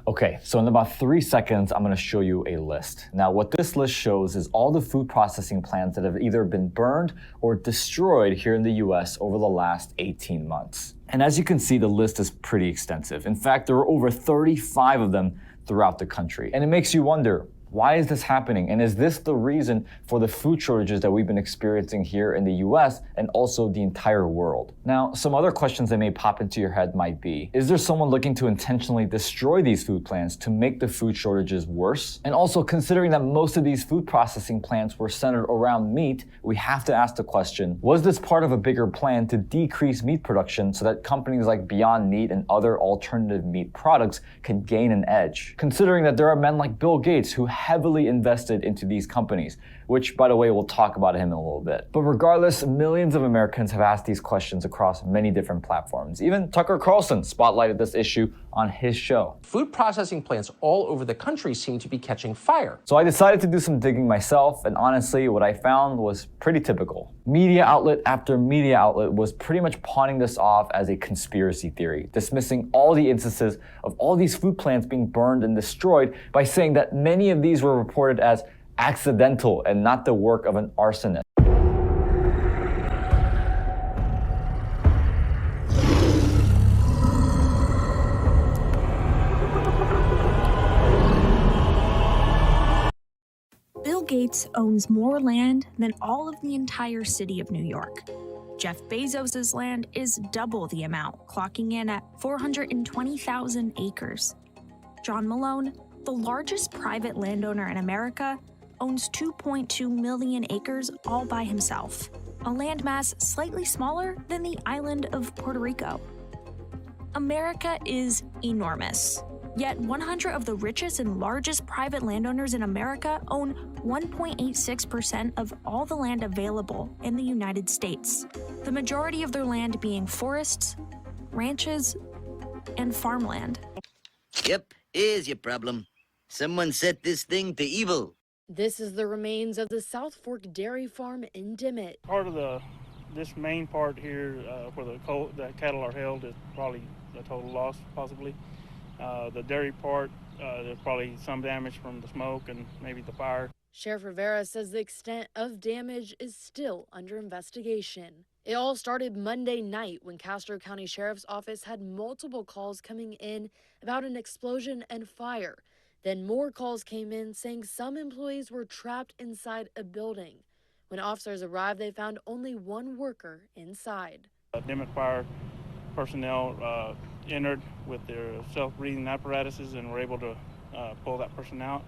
Okay, so in about 3 seconds, I'm going to show you a list. Now, what this list shows is all the food processing plants that have either been burned or destroyed here in the US over the last 18 months. And as you can see, the list is pretty extensive. In fact, there are over 35 of them throughout the country. And it makes you wonder, why is this happening? And is this the reason for the food shortages that we've been experiencing here in the US and also the entire world? Now, some other questions that may pop into your head might be, is there someone looking to intentionally destroy these food plants to make the food shortages worse? And also, considering that most of these food processing plants were centered around meat, we have to ask the question, was this part of a bigger plan to decrease meat production so that companies like Beyond Meat and other alternative meat products can gain an edge? Considering that there are men like Bill Gates who heavily invested into these companies, which, by the way, we'll talk about him in a little bit. But regardless, millions of Americans have asked these questions across many different platforms. Even Tucker Carlson spotlighted this issue on his show. Food processing plants all over the country seem to be catching fire. So I decided to do some digging myself, and honestly, what I found was pretty typical. Media outlet after media outlet was pretty much pawning this off as a conspiracy theory, dismissing all the instances of all these food plants being burned and destroyed by saying that many of these were reported as accidental and not the work of an arsonist. Bill Gates owns more land than all of the entire city of New York. Jeff Bezos' land is double the amount, clocking in at 420,000 acres. John Malone, the largest private landowner in America, owns 2.2 million acres all by himself, a landmass slightly smaller than the island of Puerto Rico. America is enormous, yet 100 of the richest and largest private landowners in America own 1.86% of all the land available in the United States, the majority of their land being forests, ranches, and farmland. Yep, here's your problem. Someone set this thing to evil. This is the remains of the South Fork Dairy Farm in Dimmitt. Part of this main part here where the cattle are held is probably a total loss, possibly. The dairy part, there's probably some damage from the smoke and maybe the fire. Sheriff Rivera says the extent of damage is still under investigation. It all started Monday night when Castro County Sheriff's Office had multiple calls coming in about an explosion and fire. Then more calls came in saying some employees were trapped inside a building. When officers arrived, they found only one worker inside. Dimmitt Fire personnel entered with their self-breathing apparatuses and were able to pull that person out.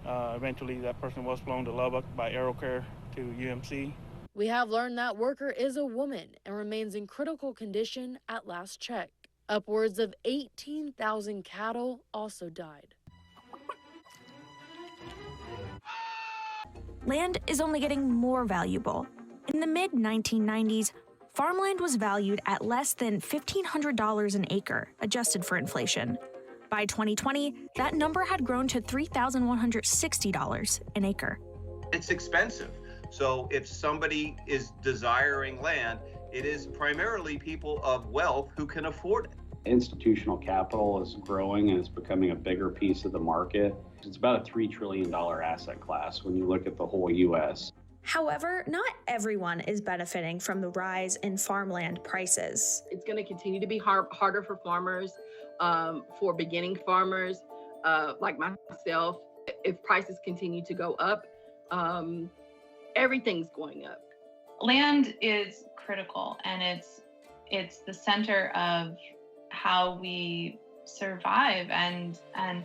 Eventually, that person was flown to Lubbock by AeroCare to UMC. We have learned that worker is a woman and remains in critical condition at last check. Upwards of 18,000 cattle also died. Land is only getting more valuable. In the mid-1990s, farmland was valued at less than $1,500 an acre, adjusted for inflation. By 2020, that number had grown to $3,160 an acre. It's expensive. So if somebody is desiring land, it is primarily people of wealth who can afford it. Institutional capital is growing and it's becoming a bigger piece of the market. It's about a $3 trillion asset class when you look at the whole U.S. However, not everyone is benefiting from the rise in farmland prices. It's going to continue to be harder for farmers, for beginning farmers like myself. If prices continue to go up, everything's going up. Land is critical, and it's the center of how we survive and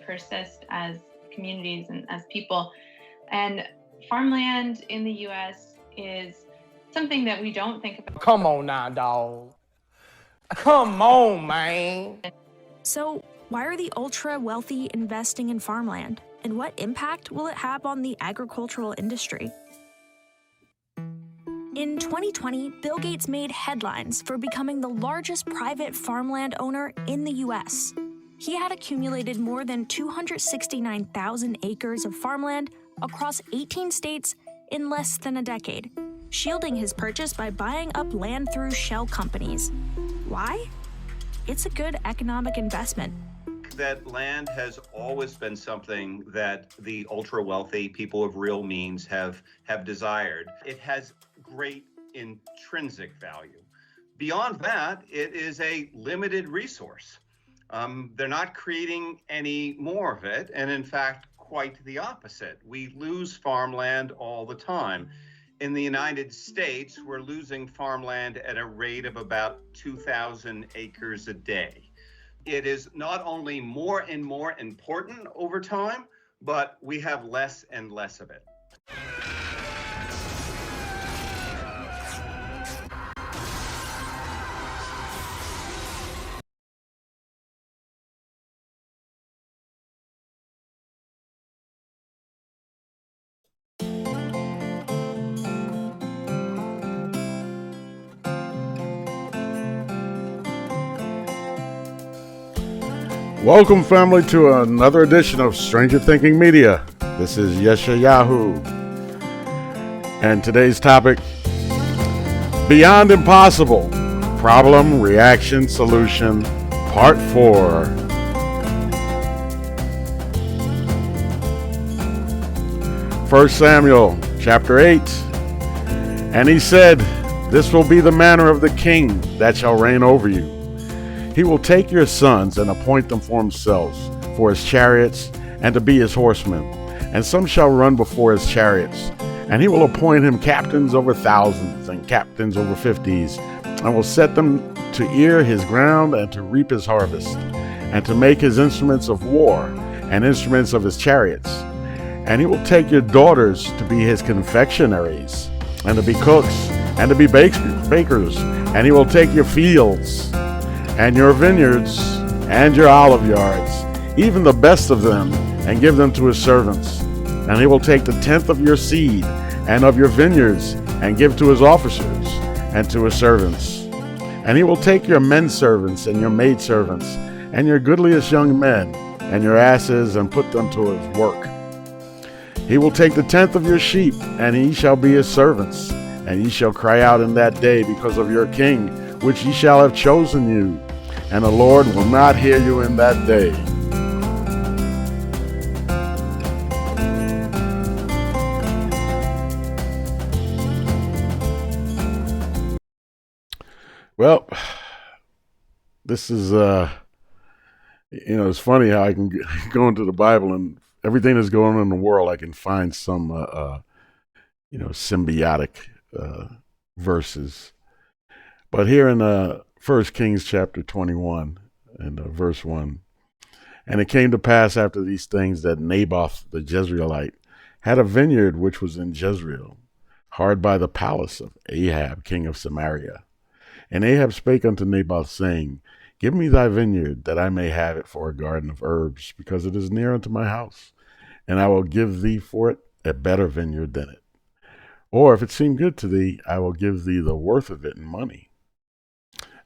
persist as communities and as people. And farmland in the U.S. is something that we don't think about. Come on now, dog. Come on, man. So why are the ultra-wealthy investing in farmland? And what impact will it have on the agricultural industry? In 2020, Bill Gates made headlines for becoming the largest private farmland owner in the U.S. He had accumulated more than 269,000 acres of farmland across 18 states in less than a decade, shielding his purchase by buying up land through shell companies. Why? It's a good economic investment. that land has always been something that the ultra wealthy people of real means have desired. It has great intrinsic value. Beyond that, it is a limited resource. They're not creating any more of it, and in fact, quite the opposite. We lose farmland all the time. In the United States, we're losing farmland at a rate of about 2,000 acres a day. It is not only more and more important over time, but we have less and less of it. Welcome, family, to another edition of Stranger Thinking Media. This is Yeshayahu. And today's topic, Beyond Impossible, Problem, Reaction, Solution, Part 4. First Samuel, chapter 8. And he said, This will be the manner of the king that shall reign over you. He will take your sons and appoint them for himself, for his chariots, and to be his horsemen. And some shall run before his chariots. And he will appoint him captains over thousands and captains over 50s, and will set them to ear his ground and to reap his harvest, and to make his instruments of war and instruments of his chariots. And he will take your daughters to be his confectionaries, and to be cooks, and to be bakers. And he will take your fields and your vineyards, and your olive yards, even the best of them, and give them to his servants. And he will take the tenth of your seed, and of your vineyards, and give to his officers, and to his servants. And he will take your men servants, and your maid servants, and your goodliest young men, and your asses, and put them to his work. He will take the tenth of your sheep, and ye shall be his servants. And ye shall cry out in that day because of your king, which ye shall have chosen you, and the Lord will not hear you in that day. Well, this is, it's funny how I can go into the Bible and everything that's going on in the world, I can find some, symbiotic verses. But here in 1 Kings chapter 21 and verse 1, And it came to pass after these things that Naboth the Jezreelite had a vineyard which was in Jezreel, hard by the palace of Ahab king of Samaria. And Ahab spake unto Naboth, saying, Give me thy vineyard, that I may have it for a garden of herbs, because it is near unto my house, and I will give thee for it a better vineyard than it. Or if it seem good to thee, I will give thee the worth of it in money.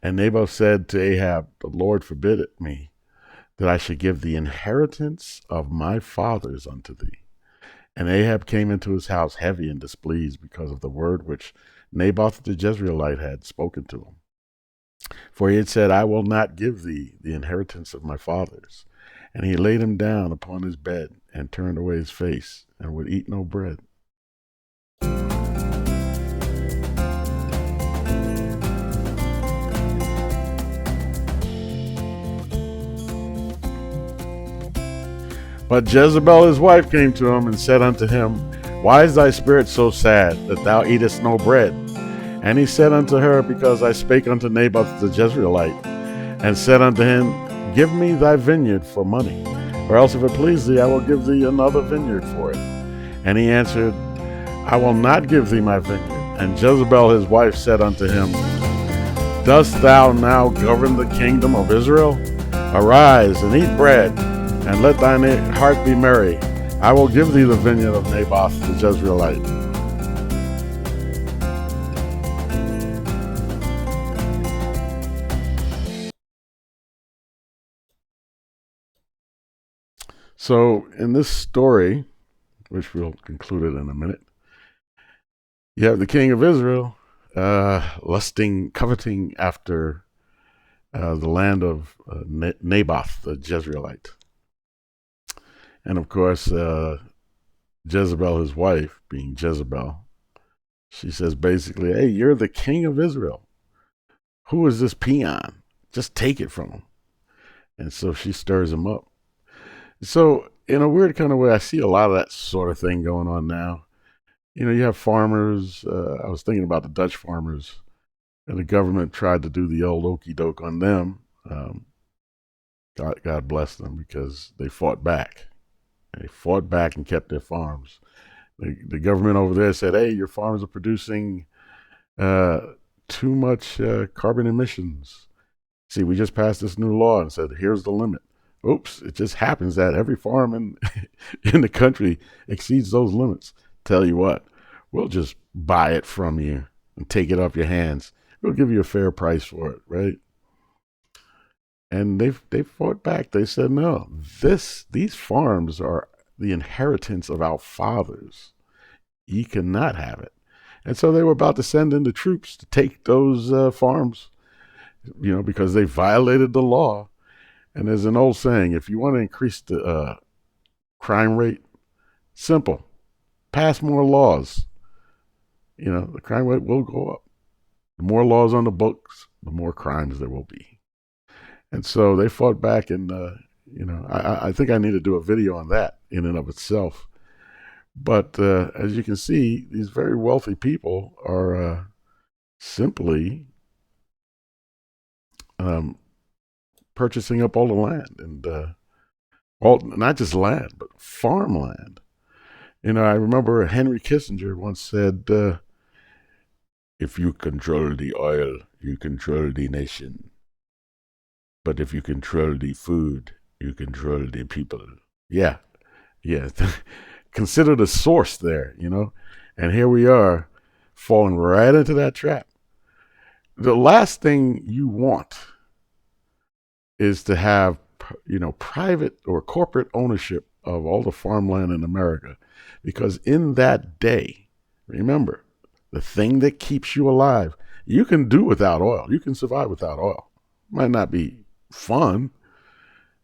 And Naboth said to Ahab, The Lord forbid it me, that I should give the inheritance of my fathers unto thee. And Ahab came into his house heavy and displeased because of the word which Naboth the Jezreelite had spoken to him. For he had said, I will not give thee the inheritance of my fathers. And he laid him down upon his bed and turned away his face and would eat no bread. But Jezebel his wife came to him and said unto him, Why is thy spirit so sad, that thou eatest no bread? And he said unto her, Because I spake unto Naboth the Jezreelite, and said unto him, Give me thy vineyard for money, or else if it please thee, I will give thee another vineyard for it. And he answered, I will not give thee my vineyard. And Jezebel his wife said unto him, Dost thou now govern the kingdom of Israel? Arise and eat bread, and let thine heart be merry. I will give thee the vineyard of Naboth the Jezreelite. So in this story, which we'll conclude it in a minute, you have the king of Israel lusting, coveting after the land of Naboth, the Jezreelite. And of course, Jezebel, his wife, being Jezebel, she says basically, hey, you're the king of Israel. Who is this peon? Just take it from him. And so she stirs him up. So in a weird kind of way, I see a lot of that sort of thing going on now. You know, you have farmers. I was thinking about the Dutch farmers, and the government tried to do the old okey doke on them. God bless them, because they fought back. They fought back and kept their farms. The government over there said, hey, your farms are producing too much carbon emissions. See, we just passed this new law and said, here's the limit. Oops, it just happens that every farm in the country exceeds those limits. Tell you what, we'll just buy it from you and take it off your hands. We'll give you a fair price for it, right? And they fought back. They said, no, these farms are the inheritance of our fathers. You cannot have it. And so they were about to send in the troops to take those farms, you know, because they violated the law. And there's an old saying, if you want to increase the crime rate, simple, pass more laws. You know, the crime rate will go up. The more laws on the books, the more crimes there will be. And so they fought back, and, you know, I think I need to do a video on that in and of itself. But as you can see, these very wealthy people are simply purchasing up all the land, and all, not just land, but farmland. You know, I remember Henry Kissinger once said, if you control the oil, you control the nation. But if you control the food, you control the people. Yeah. Consider the source there, you know. And here we are falling right into that trap. The last thing you want is to have, you know, private or corporate ownership of all the farmland in America. Because in that day, remember, the thing that keeps you alive, you can do without oil. You can survive without oil. Might not be fun,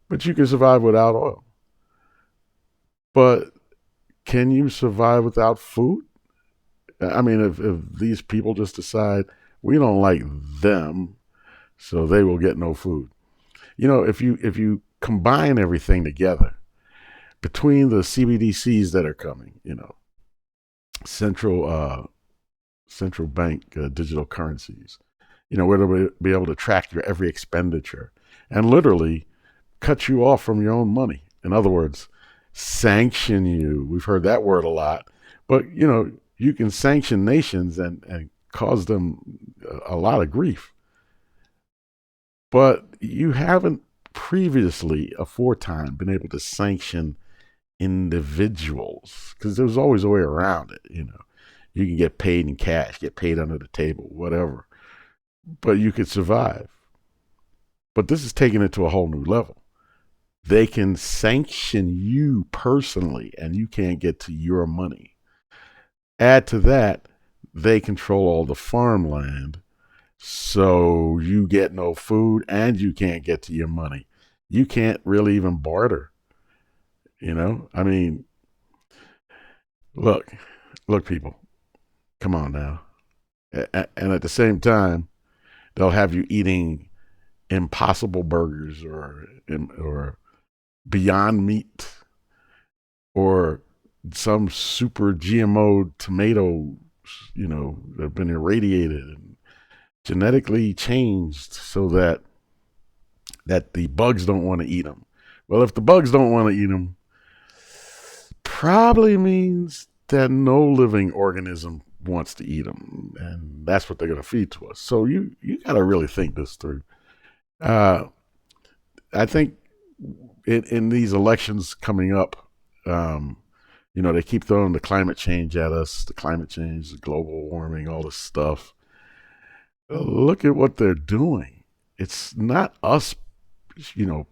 but you can survive without oil. But can you survive without food? I mean, if these people just decide we don't like them, so they will get no food. You know, if you combine everything together, between the CBDCs that are coming, you know, central bank digital currencies, you know, where they'll be able to track your every expenditure and literally cut you off from your own money. In other words, sanction you. We've heard that word a lot, but you know, you can sanction nations and cause them a lot of grief. But you haven't previously, aforetime, been able to sanction individuals, because there's always a way around it. You know, you can get paid in cash, get paid under the table, whatever, but you could survive. But this is taking it to a whole new level. They can sanction you personally, and you can't get to your money. Add to that, they control all the farmland, so you get no food and you can't get to your money. You can't really even barter. You know, I mean, look, people, come on now. And at the same time, they'll have you eating Impossible Burgers or Beyond Meat or some super GMO tomatoes, you know, that have been irradiated and genetically changed so that the bugs don't want to eat them. Well, if the bugs don't want to eat them, probably means that no living organism wants to eat them, and that's what they're going to feed to us. So you got to really think this through. I think in these elections coming up, you know, they keep throwing the climate change at us, the global warming, all this stuff. Look at what they're doing. It's not us, you know,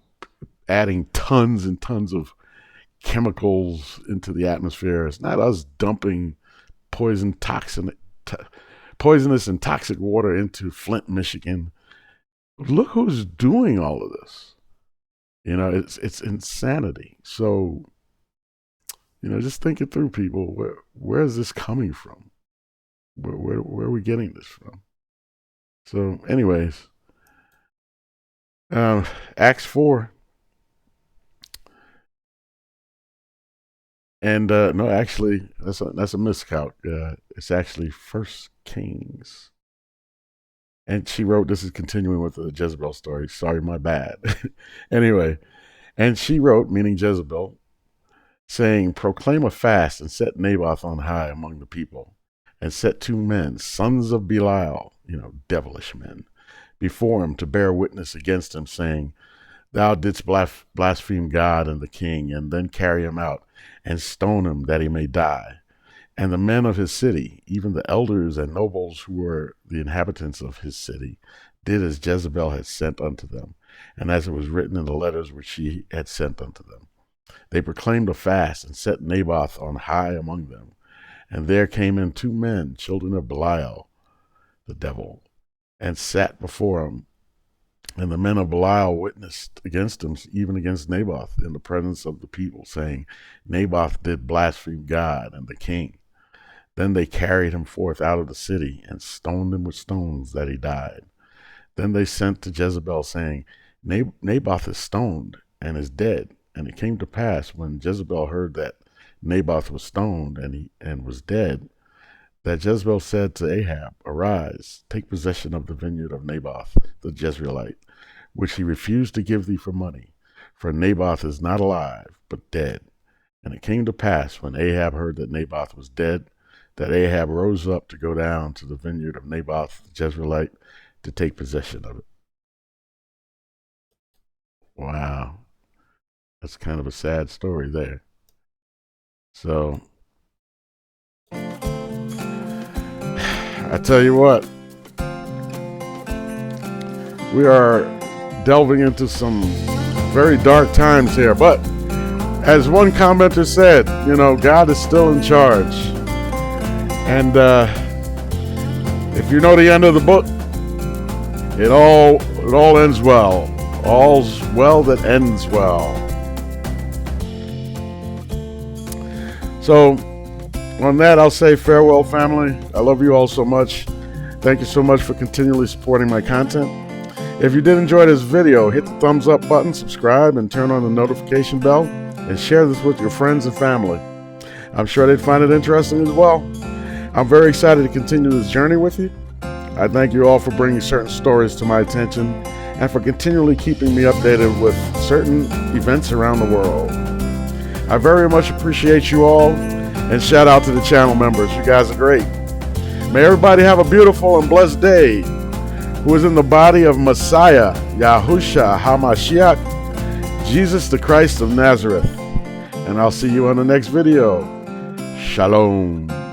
adding tons and tons of chemicals into the atmosphere. It's not us dumping poisonous and toxic water into Flint, Michigan. look who's doing all of this. You know, it's insanity. So, you know, just think it through, people. Where is this coming from? Where are we getting this from? So, anyways, Acts 4. And no, actually, that's a miscalc. It's actually 1 Kings. And she wrote, this is continuing with the Jezebel story. Sorry, my bad. Anyway, and she wrote, meaning Jezebel, saying, proclaim a fast and set Naboth on high among the people, and set 2 men, sons of Belial, you know, devilish men, before him to bear witness against him, saying, thou didst blaspheme God and the king, and then carry him out and stone him that he may die. And the men of his city, even the elders and nobles who were the inhabitants of his city, did as Jezebel had sent unto them, and as it was written in the letters which she had sent unto them. They proclaimed a fast and set Naboth on high among them. And there came in 2 men, children of Belial, the devil, and sat before him. And the men of Belial witnessed against him, even against Naboth, in the presence of the people, saying, Naboth did blaspheme God and the king. Then they carried him forth out of the city, and stoned him with stones, that he died. Then they sent to Jezebel, saying, Naboth is stoned, and is dead. And it came to pass, when Jezebel heard that Naboth was stoned, and was dead, that Jezebel said to Ahab, arise, take possession of the vineyard of Naboth the Jezreelite, which he refused to give thee for money. For Naboth is not alive, but dead. And it came to pass, when Ahab heard that Naboth was dead, that Ahab rose up to go down to the vineyard of Naboth the Jezreelite to take possession of it. Wow. That's kind of a sad story there. So, I tell you what, we are delving into some very dark times here, but as one commenter said, you know, God is still in charge. And if you know the end of the book, it all ends well. All's well that ends well. So, on that, I'll say farewell, family. I love you all so much. Thank you so much for continually supporting my content. If you did enjoy this video, hit the thumbs up button, subscribe, and turn on the notification bell, and share this with your friends and family. I'm sure they'd find it interesting as well. I'm very excited to continue this journey with you. I thank you all for bringing certain stories to my attention, and for continually keeping me updated with certain events around the world. I very much appreciate you all, and shout out to the channel members. You guys are great. May everybody have a beautiful and blessed day. Who is in the body of Messiah, Yahusha HaMashiach, Jesus the Christ of Nazareth. And I'll see you on the next video. Shalom.